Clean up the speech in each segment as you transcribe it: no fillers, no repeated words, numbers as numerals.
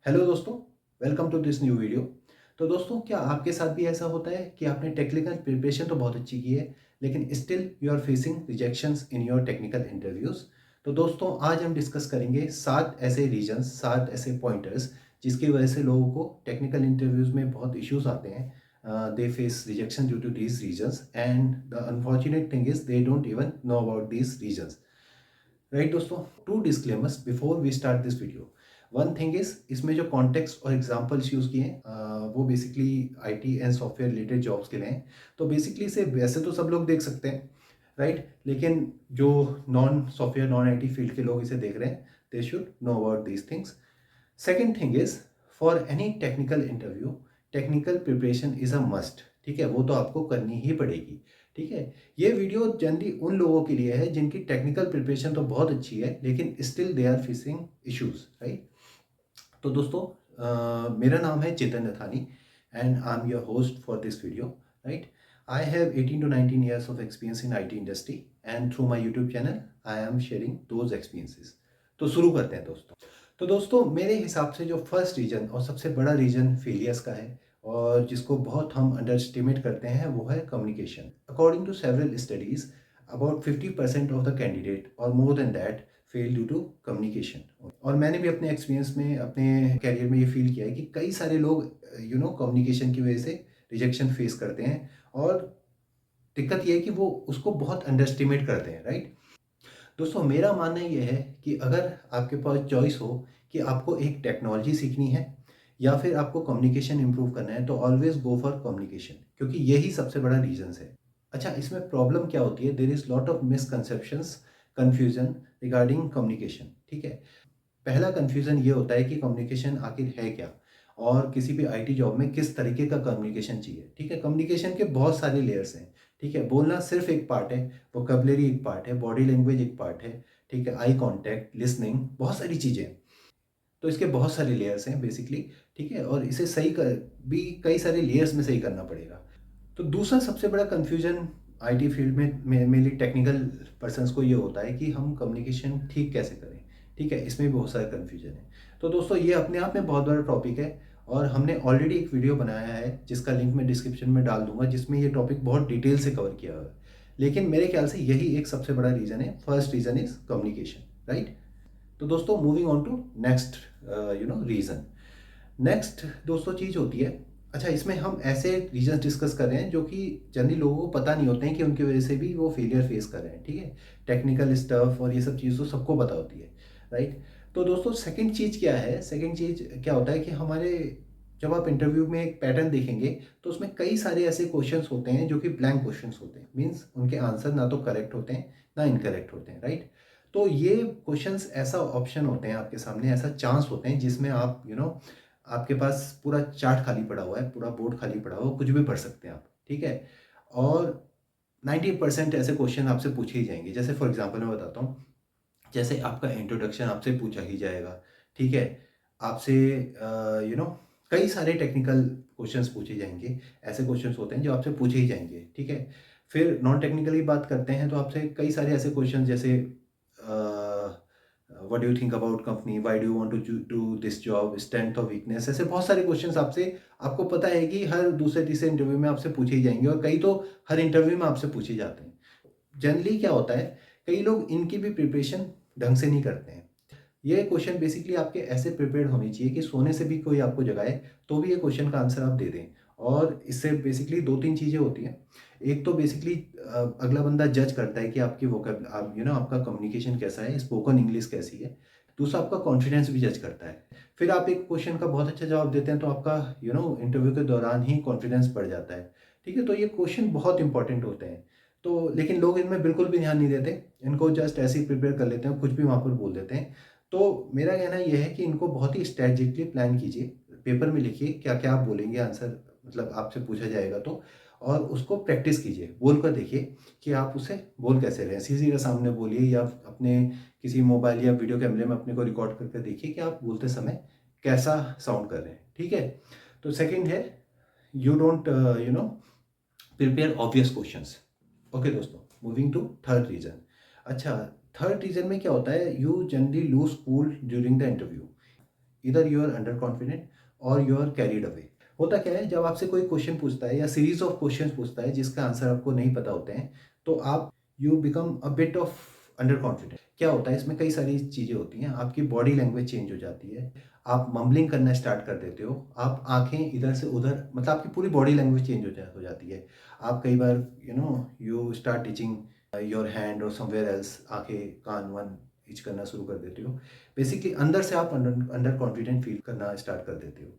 Hello दोस्तों, welcome to this new video. तो दोस्तों, क्या आपके साथ भी ऐसा होता है कि आपने टेक्निकल प्रिपरेशन तो बहुत अच्छी की है, लेकिन still you are facing rejections in your technical interviews? तो दोस्तों, आज हम डिस्कस करेंगे 7 ऐसे रीजंस, 7 ऐसे पॉइंटर्स जिसकी वजह से लोगों को टेक्निकल इंटरव्यूज में बहुत इश्यूज आते हैं। They face rejection due to these reasons and the unfortunate thing is they don't even know about these reasons. Right दोस्तों, two disclaimers before we start this video. One thing is, इसमें जो context और examples use किए हैं वो basically IT and software related jobs के लिए हैं। तो बेसिकली इसे वैसे तो सब लोग देख सकते हैं, राइट, लेकिन जो non software non IT field के लोग इसे देख रहे हैं, they should know about these things. Second thing is, for any technical interview technical preparation is a must. ठीक है, वो तो आपको करनी ही पड़ेगी। ठीक है, ये वीडियो जनरली उन लोगों के लिए है जिनकी टेक्निकल प्रिपरेशन तो बहुत अच्छी है लेकिन still they are facing issues, right. तो दोस्तों, मेरा नाम है Chetan Nathani and I am your host for this video, right. I have 18 to 19 years of experience in IT industry and through my YouTube channel I am sharing those experiences। तो शुरू करते हैं दोस्तों। तो दोस्तों, मेरे हिसाब से जो फर्स्ट रीजन और सबसे बड़ा रीजन फेलियर्स का है और जिसको बहुत हम अंडर एस्टिमेट करते हैं, वो है communication. According to several studies, about 50% of the candidate और more than that fail due to communication. और मैंने भी अपने एक्सपीरियंस में, अपने कैरियर में ये फील किया है कि कई सारे लोग कम्युनिकेशन की वजह से रिजेक्शन फेस करते हैं। और दिक्कत ये है कि वो उसको बहुत अंडर एस्टिमेट करते हैं, राइट। दोस्तों, मेरा मानना ये है कि अगर आपके पास चॉइस हो कि आपको एक टेक्नोलॉजी सीखनी है या फिर आपको कम्युनिकेशन इंप्रूव करना है, तो ऑलवेज गो फॉर कम्युनिकेशन, क्योंकि यही सबसे बड़ा रीजन है। अच्छा, इसमें प्रॉब्लम क्या होती है? There is lot of misconceptions, confusion regarding communication. ठीक है, पहला कंफ्यूजन ये होता है कि कम्युनिकेशन आखिर है क्या, और किसी भी आईटी जॉब में किस तरीके का कम्युनिकेशन चाहिए। ठीक है, कम्युनिकेशन के बहुत सारे लेयर्स हैं। ठीक है, बोलना सिर्फ एक पार्ट है, वोकैबुलरी एक पार्ट है, बॉडी लैंग्वेज एक पार्ट है। ठीक है, आई कांटेक्ट, लिसनिंग, बहुत सारी चीज़ें हैं। तो इसके बहुत सारे लेयर्स हैं बेसिकली। ठीक है, और इसे सही कर भी कई सारे लेयर्स में सही करना पड़ेगा। तो दूसरा सबसे बड़ा कंफ्यूजन आईटी फील्ड में मेनली टेक्निकल पर्सन्स को ये होता है कि हम कम्युनिकेशन ठीक कैसे करें। ठीक है, इसमें भी बहुत सारा कंफ्यूजन है। तो दोस्तों, ये अपने आप में बहुत बड़ा टॉपिक है और हमने ऑलरेडी एक वीडियो बनाया है जिसका लिंक मैं डिस्क्रिप्शन में डाल दूंगा, जिसमें ये टॉपिक बहुत डिटेल से कवर किया हुआ है। लेकिन मेरे ख्याल से यही एक सबसे बड़ा रीज़न है। First reason is communication, right. तो दोस्तों, moving on to next reason. Next दोस्तों चीज़ होती है, अच्छा, इसमें हम ऐसे रीजंस डिस्कस कर रहे हैं जो कि जनरली लोगों को पता नहीं होते हैं कि उनकी वजह से भी वो फेलियर फेस कर रहे हैं। ठीक है, टेक्निकल स्टफ और ये सब चीज़ तो सबको पता होती है, राइट। तो दोस्तों, सेकंड चीज़ क्या है? सेकंड चीज़ क्या होता है कि हमारे, जब आप इंटरव्यू में एक पैटर्न देखेंगे तो उसमें कई सारे ऐसे क्वेश्चंस होते हैं जो कि ब्लैंक क्वेश्चंस होते हैं। मीन्स उनके आंसर ना तो करेक्ट होते हैं ना इनकरेक्ट होते हैं, राइट। तो ये क्वेश्चंस ऐसा ऑप्शन होते हैं आपके सामने, ऐसा चांस होते हैं जिसमें आप आपके पास पूरा चार्ट खाली पड़ा हुआ है, पूरा बोर्ड खाली पड़ा हुआ है, कुछ भी पढ़ सकते हैं आप। ठीक है, और 90% ऐसे क्वेश्चन आपसे पूछे ही जाएंगे। जैसे फॉर एग्जांपल मैं बताता हूँ, जैसे आपका इंट्रोडक्शन आपसे पूछा ही जाएगा। ठीक है, आपसे यू नो कई सारे टेक्निकल क्वेश्चंस पूछे जाएंगे। ऐसे क्वेश्चंस होते हैं जो आपसे पूछे ही जाएंगे। ठीक है, फिर नॉन टेक्निकली बात करते हैं तो आपसे कई सारे ऐसे क्वेश्चन, जैसे what do you think about company, why do you want to do this job, strength और वीकनेस, ऐसे बहुत सारे क्वेश्चंस आपसे, आपको पता है कि हर दूसरे तीसरे इंटरव्यू में आपसे पूछे ही जाएंगे, और कई तो हर इंटरव्यू में आपसे पूछे जाते हैं। जनरली क्या होता है, कई लोग इनकी भी प्रिपरेशन ढंग से नहीं करते हैं। ये क्वेश्चन बेसिकली आपके ऐसे प्रिपेयर्ड होने चाहिए कि सोने से भी कोई आपको जगाए तो भी ये क्वेश्चन का आंसर आप दे दें। और इससे बेसिकली दो तीन चीज़ें होती हैं। एक तो बेसिकली अगला बंदा जज करता है कि आपकी वोकैब आप आपका कम्युनिकेशन कैसा है, स्पोकन इंग्लिश कैसी है। दूसरा, आपका कॉन्फिडेंस भी जज करता है। फिर आप एक क्वेश्चन का बहुत अच्छा जवाब देते हैं तो आपका इंटरव्यू के दौरान ही कॉन्फिडेंस बढ़ जाता है। ठीक है, तो ये क्वेश्चन बहुत इंपॉर्टेंट होते हैं। तो लेकिन लोग इनमें बिल्कुल भी ध्यान नहीं देते, इनको जस्ट ऐसे ही प्रिपेयर कर लेते हैं, कुछ भी वहाँ पर बोल देते हैं। तो मेरा कहना यह है कि इनको बहुत ही स्ट्रेटेजिकली प्लान कीजिए। पेपर में लिखिए क्या क्या आप बोलेंगे, आंसर मतलब आपसे पूछा जाएगा तो, और उसको प्रैक्टिस कीजिए, बोल कर देखिए कि आप उसे बोल कैसे रहे हैं। सीसी के सामने बोलिए या अपने किसी मोबाइल या वीडियो कैमरे में अपने को रिकॉर्ड करके देखिए कि आप बोलते समय कैसा साउंड कर रहे हैं। ठीक है, तो सेकंड है, you don't prepare obvious questions. Okay दोस्तों, मूविंग टू थर्ड रीजन। अच्छा, थर्ड रीजन में क्या होता है, you generally lose cool during the interview. इधर यू आर अंडर कॉन्फिडेंट और यू आर कैरीड अवे। होता क्या है, जब आपसे कोई क्वेश्चन पूछता है या सीरीज ऑफ क्वेश्चन पूछता है जिसका आंसर आपको नहीं पता होते हैं, तो आप you become a bit of under confident. क्या होता है इसमें, कई सारी चीज़ें होती हैं, आपकी बॉडी लैंग्वेज चेंज हो जाती है, आप मम्बलिंग करना स्टार्ट कर देते हो, आप आंखें इधर से उधर, मतलब आपकी पूरी बॉडी लैंग्वेज चेंज हो जाती है। आप कई बार you start teaching your hand और समवेयर एल्स, आंखें कान वन इच करना शुरू कर देते हो। बेसिकली अंदर से आप अंडर कॉन्फिडेंट फील करना स्टार्ट कर देते हो।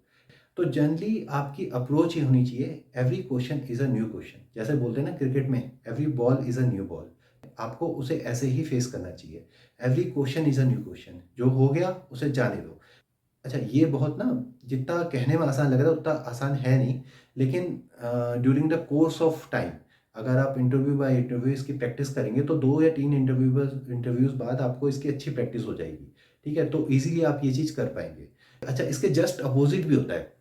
तो जनरली आपकी अप्रोच ये होनी चाहिए, every question is a new question. जैसे बोलते हैं ना क्रिकेट में, every ball is a new ball. आपको उसे ऐसे ही फेस करना चाहिए। Every question is a new question, जो हो गया उसे जाने दो। अच्छा, ये बहुत ना, जितना कहने में आसान लग रहा है उतना आसान है नहीं, लेकिन during the course of time अगर आप इंटरव्यू बाय इंटरव्यू इसकी प्रैक्टिस करेंगे तो 2 या 3 इंटरव्यूज़ बाद आपको इसकी अच्छी प्रैक्टिस हो जाएगी। ठीक है? तो ईज़िली आप ये चीज़ कर पाएँगे। अच्छा, इसके जस्ट अपोज़िट भी होता है।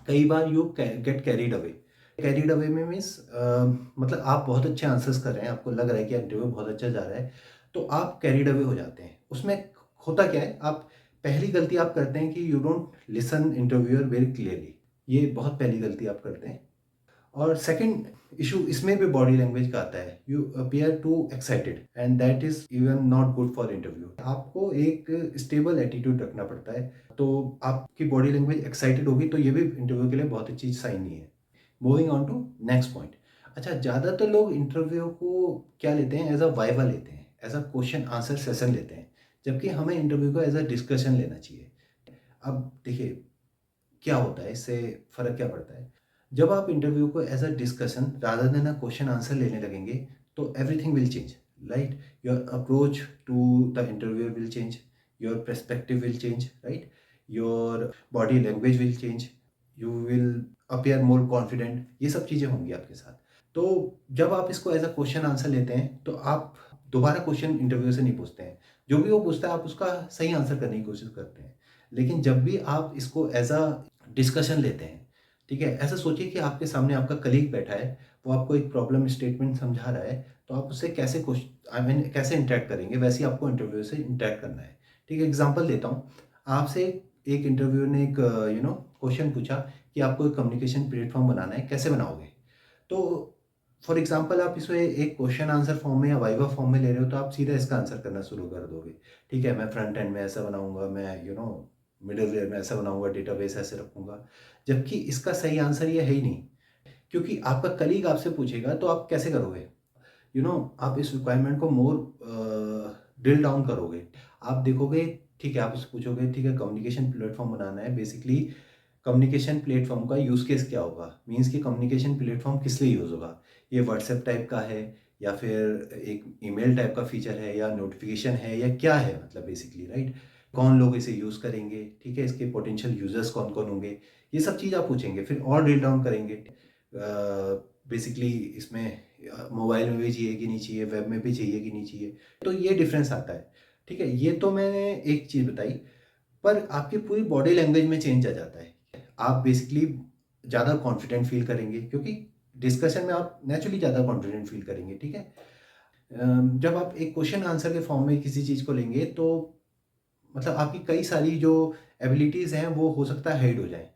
कई बार you get carried away. Carried away में मीन्स मतलब आप बहुत अच्छे आंसर्स कर रहे हैं, आपको लग रहा है कि इंटरव्यू बहुत अच्छा जा रहा है, तो आप कैरीड अवे हो जाते हैं। उसमें होता क्या है, आप पहली गलती आप करते हैं कि you don't listen interviewer very clearly. ये बहुत पहली गलती आप करते हैं। और सेकंड इशू इसमें भी बॉडी लैंग्वेज का आता है, you appear to excited and that is even not good for interview. आपको एक स्टेबल एटीट्यूड रखना पड़ता है, तो आपकी बॉडी लैंग्वेज एक्साइटेड होगी तो ये भी इंटरव्यू के लिए बहुत अच्छी साइन नहीं है। Moving on to next point. अच्छा, ज़्यादातर लोग इंटरव्यू को क्या लेते हैं, एज अ वाइवा लेते हैं, as a question answer session लेते हैं, जबकि हमें इंटरव्यू को एज अ डिस्कशन लेना चाहिए। अब देखिए क्या होता है, इससे फ़र्क क्या पड़ता है। जब आप इंटरव्यू को as a discussion rather than a question answer लेने लगेंगे तो everything will change, right. Your approach to the interview will change, your perspective will change, right, your body language will change, you will appear more confident, ये सब चीज़ें होंगी आपके साथ। तो जब आप इसको एज अ क्वेश्चन आंसर लेते हैं तो आप दोबारा क्वेश्चन इंटरव्यू से नहीं पूछते हैं, जो भी वो पूछता है आप उसका सही आंसर करने की कोशिश करते हैं। लेकिन जब भी आप इसको एज अ डिस्कशन लेते हैं, ठीक है, ऐसा सोचिए कि आपके सामने आपका कलीग बैठा है, वो आपको एक प्रॉब्लम स्टेटमेंट समझा रहा है, तो आप उससे कैसे आई मीन कैसे इंटरेक्ट करेंगे, वैसे ही आपको इंटरव्यू से इंटरेक्ट करना है। ठीक है, एग्जांपल देता हूँ। आपसे एक इंटरव्यू ने एक क्वेश्चन पूछा कि आपको एक कम्युनिकेशन प्लेटफॉर्म बनाना है, कैसे बनाओगे। तो फॉर एग्जांपल आप इसमें एक क्वेश्चन आंसर फॉर्म में या वाइवा फॉर्म में ले रहे हो तो आप सीधा इसका आंसर करना शुरू कर दोगे। ठीक है, मैं फ्रंट एंड में ऐसा बनाऊंगा, मैं मिडलवेयर में ऐसा बनाऊंगा, डेटाबेस ऐसे रखूंगा, जबकि इसका सही आंसर ये है ही नहीं। क्योंकि आपका कलीग आपसे पूछेगा तो आप कैसे करोगे, आप इस रिक्वायरमेंट को मोर ड्रिल डाउन करोगे। आप देखोगे, ठीक है, आप उससे पूछोगे, ठीक है, कम्युनिकेशन प्लेटफॉर्म बनाना है, बेसिकली कम्युनिकेशन प्लेटफॉर्म का यूज़ केस क्या होगा, मीन्स कि कम्युनिकेशन प्लेटफॉर्म किस लिए यूज़ होगा, ये व्हाट्सएप टाइप का है या फिर एक ईमेल टाइप का फीचर है या नोटिफिकेशन है या क्या है, मतलब बेसिकली, राइट, कौन लोग इसे यूज़ करेंगे, ठीक है, इसके पोटेंशियल यूजर्स कौन कौन होंगे, ये सब चीज़ आप पूछेंगे, फिर और ड्रिल डाउन करेंगे। बेसिकली इसमें मोबाइल में भी चाहिए कि नहीं चाहिए, वेब में भी चाहिए कि नहीं चाहिए, तो ये डिफरेंस आता है। ठीक है, ये तो मैंने एक चीज़ बताई, पर आपकी पूरी बॉडी लैंग्वेज में चेंज आ जाता है। आप बेसिकली ज़्यादा कॉन्फिडेंट फील करेंगे, क्योंकि डिस्कशन में आप नेचुरली ज़्यादा कॉन्फिडेंट फील करेंगे। ठीक है, जब आप एक क्वेश्चन आंसर के फॉर्म में किसी चीज़ को लेंगे तो मतलब आपकी कई सारी जो एबिलिटीज़ हैं वो हो सकता है हाइड हो जाएँ।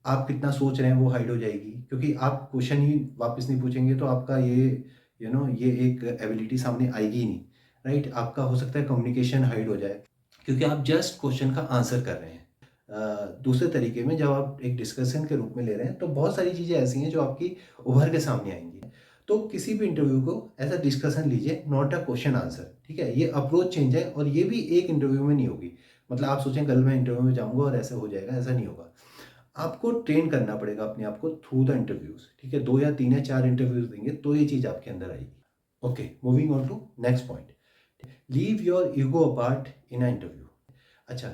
आप कितना सोच रहे हैं वो हाइड हो जाएगी, क्योंकि आप क्वेश्चन ही वापस नहीं पूछेंगे तो आपका ये एक एबिलिटी सामने आएगी ही नहीं, राइट। आपका हो सकता है कम्युनिकेशन हाइड हो जाए, क्योंकि आप जस्ट क्वेश्चन का आंसर कर रहे हैं। दूसरे तरीके में जब आप एक डिस्कशन के रूप में ले रहे हैं तो बहुत सारी चीज़ें ऐसी हैं जो आपकी उभर के सामने आएंगी। तो किसी भी इंटरव्यू को एज अ डिस्कशन लीजिए, नॉट अ क्वेश्चन आंसर। ठीक है, ये अप्रोच चेंज है और ये भी एक इंटरव्यू में नहीं होगी। मतलब आप सोचें कल मैं इंटरव्यू में जाऊंगा और ऐसा हो जाएगा, ऐसा नहीं होगा। आपको ट्रेन करना पड़ेगा अपने आप को थ्रू द इंटरव्यूज। ठीक है, 2 या 3 या 4 इंटरव्यूज देंगे तो ये चीज़ आपके अंदर आएगी। Okay, moving on to next point. Leave your ego apart in a interview. अच्छा,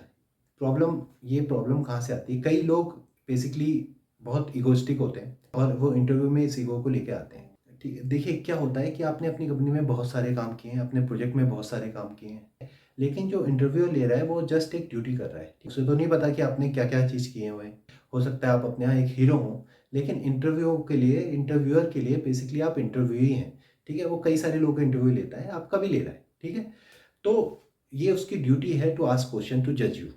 ये प्रॉब्लम कहाँ से आती है, कई लोग बेसिकली बहुत इगोइस्टिक होते हैं और वो इंटरव्यू में इस ईगो को लेके आते हैं। ठीक है, देखिए क्या होता है कि आपने अपनी कंपनी में बहुत सारे काम किए हैं, अपने प्रोजेक्ट में बहुत सारे काम किए हैं, लेकिन जो इंटरव्यू ले रहा है वो जस्ट एक ड्यूटी कर रहा है। उसे तो नहीं पता कि आपने क्या क्या चीज़ किए हुए हैं। हो सकता है आप अपने यहाँ एक हीरो हों, लेकिन इंटरव्यूअर के लिए बेसिकली आप इंटरव्यू ही हैं। ठीक है, वो कई सारे लोगों का इंटरव्यू लेता है, आपका भी ले रहा है। ठीक है, तो ये उसकी ड्यूटी है टू आस्क क्वेश्चन टू जज you.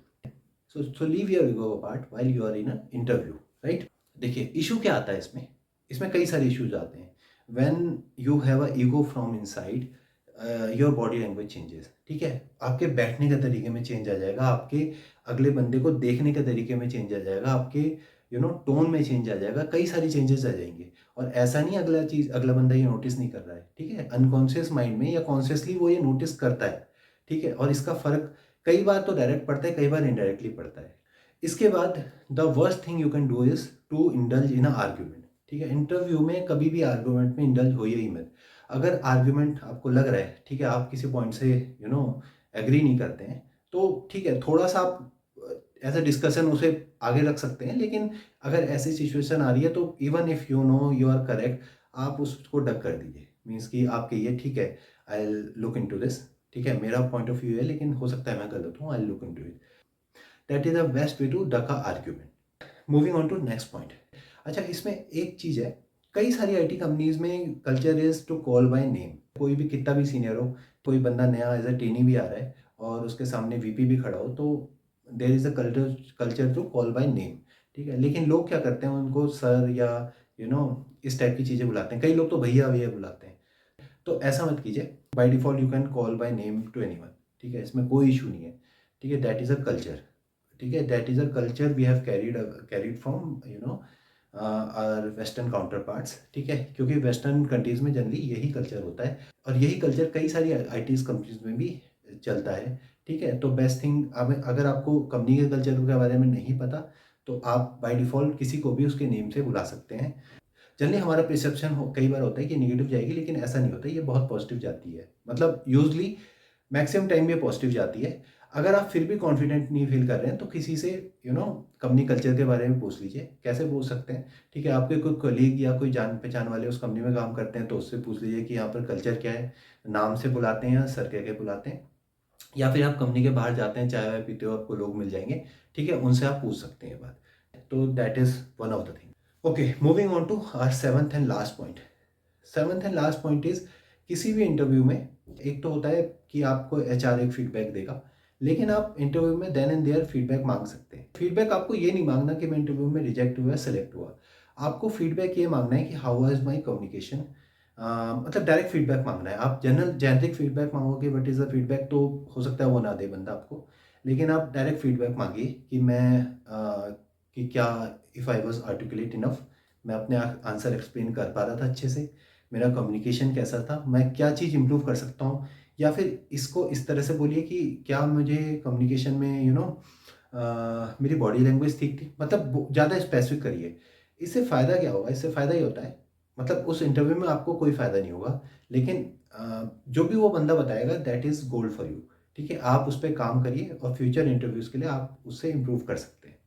So leave your ego apart while you are in a interview, right? देखिए इशू क्या आता है इसमें, इसमें कई सारे इश्यूज आते हैं। When you have a ego from inside, your body language changes, ठीक है? आपके बैठने के तरीके में चेंज आ जाएगा, आपके अगले बंदे को देखने के तरीके में चेंज आ जाएगा, आपके टोन में चेंज आ जाएगा, कई सारी चेंजेस आ जाएंगे। और ऐसा नहीं अगला बंदा ये नोटिस नहीं कर रहा है, ठीक है? अनकॉन्शियस माइंड में या कॉन्शियसली वो ये नोटिस करता है, ठीक है? और इसका फर्क कई बार तो डायरेक्ट पड़ता है, कई बार इनडायरेक्टली पड़ता है। इसके बाद the worst thing you can do is to indulge in argument, ठीक है? इंटरव्यू में कभी भी आर्ग्यूमेंट में इंडल्ज होइए ही मत। अगर आर्ग्यूमेंट आपको लग रहा है, ठीक है, आप किसी पॉइंट से एग्री नहीं करते हैं, तो ठीक है, थोड़ा सा आप एज अ डिस्कशन उसे आगे रख सकते हैं। लेकिन अगर ऐसी सिचुएशन आ रही है तो even if you are correct, आप उसको डक कर दीजिए। मीन्स कि आप कहिए ठीक है, I look into this, ठीक है, मेरा पॉइंट ऑफ व्यू है लेकिन हो सकता है मैं गलत हूँ, I look into it. That is the best way to duck a argument. Moving on to next point. अच्छा, इसमें एक चीज़ है, कई सारी आईटी कंपनीज में culture is to call by name. कोई भी कितना भी सीनियर हो, कोई बंदा नया एज अ ट्रेनी भी आ रहा है और उसके सामने वीपी भी खड़ा हो, तो there is a culture to call by name, ठीक है? लेकिन लोग क्या करते हैं, उनको सर या इस टाइप की चीज़ें बुलाते हैं। कई लोग तो भैया भैया बुलाते हैं। तो ऐसा मत कीजिए। By default you can call by name to anyone, ठीक है? इसमें कोई इशू नहीं है, ठीक है? दैट इज़ अ कल्चर, ठीक है? That is a culture we have carried from our western counterparts, ठीक है? क्योंकि वेस्टर्न कंट्रीज़ में जनरली यही कल्चर होता है और यही कल्चर कई सारी आईटीज़ कंपनीज़ में भी चलता है, ठीक है? तो बेस्ट थिंग, अब अगर आपको कंपनी के कल्चर के बारे में नहीं पता, तो आप बाय डिफ़ॉल्ट किसी को भी उसके नेम से बुला सकते हैं। जनरली हमारा परसेप्शन कई बार होता है कि नेगेटिव जाएगी, लेकिन ऐसा नहीं होता, ये बहुत पॉजिटिव जाती है। मतलब यूजली मैक्सिमम टाइम ये पॉजिटिव जाती है। अगर आप फिर भी कॉन्फिडेंट नहीं फील कर रहे हैं तो किसी से कंपनी कल्चर के बारे में पूछ लीजिए। कैसे पूछ सकते हैं, ठीक है? आपके कोई कलीग या कोई जान पहचान वाले उस कंपनी में काम करते हैं तो उससे पूछ लीजिए कि यहाँ पर कल्चर क्या है, नाम से बुलाते हैं या सर कह के बुलाते हैं। या फिर आप कंपनी के बाहर जाते हैं, चाय वाय पीते हो, आपको लोग मिल जाएंगे, ठीक है? उनसे आप पूछ सकते हैं ये बात। तो that is one of the thing. Okay, moving on to our seventh and last point. Seventh and last point is, किसी भी इंटरव्यू में एक तो होता है कि आपको एचआर एक फीडबैक देगा, लेकिन आप इंटरव्यू में देन एंड देयर फीडबैक मांग सकते हैं। फीडबैक आपको ये नहीं मांगना कि मैं इंटरव्यू में रिजेक्ट हुआ, सेलेक्ट हुआ। आपको फीडबैक ये मांगना है कि हाउ वाज माई कम्युनिकेशन। मतलब डायरेक्ट फीडबैक मांगना है। आप जेनरिक फीडबैक मांगोगे, वट इज़ द फीडबैक, तो हो सकता है वो ना दे बंदा आपको। लेकिन आप डायरेक्ट फीडबैक मांगिए कि कि क्या, if I was articulate enough, मैं अपने आंसर एक्सप्लेन कर पा रहा था अच्छे से, मेरा कम्युनिकेशन कैसा था, मैं क्या चीज़ इम्प्रूव कर सकता हूँ। या फिर इसको इस तरह से बोलिए कि क्या मुझे कम्युनिकेशन में मेरी बॉडी लैंग्वेज ठीक थी। मतलब ज़्यादा स्पेसिफिक करिए। इससे फ़ायदा क्या होगा? इससे फ़ायदा ये होता है, मतलब उस इंटरव्यू में आपको कोई फ़ायदा नहीं होगा, लेकिन जो भी वो बंदा बताएगा that is gold for you, ठीक है? आप उस पर काम करिए और फ्यूचर इंटरव्यूज़ के लिए आप उससे इम्प्रूव कर सकते हैं।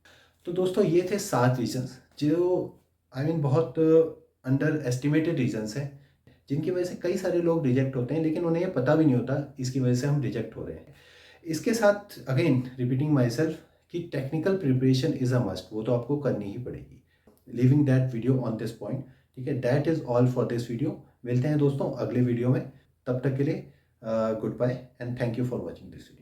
तो दोस्तों, ये थे 7 रीज़न्स जो बहुत अंडर एस्टिमेटेड रीज़न्स हैं, जिनकी वजह से कई सारे लोग रिजेक्ट होते हैं, लेकिन उन्हें ये पता भी नहीं होता इसकी वजह से हम रिजेक्ट हो रहे हैं। इसके साथ अगेन रिपीटिंग माई सेल्फ कि technical preparation is a must, वो तो आपको करनी ही पड़ेगी। Living that video on this point, ठीक है? That is all for this video. मिलते हैं दोस्तों अगले वीडियो में, तब तक के लिए goodbye and thank you for watching this video.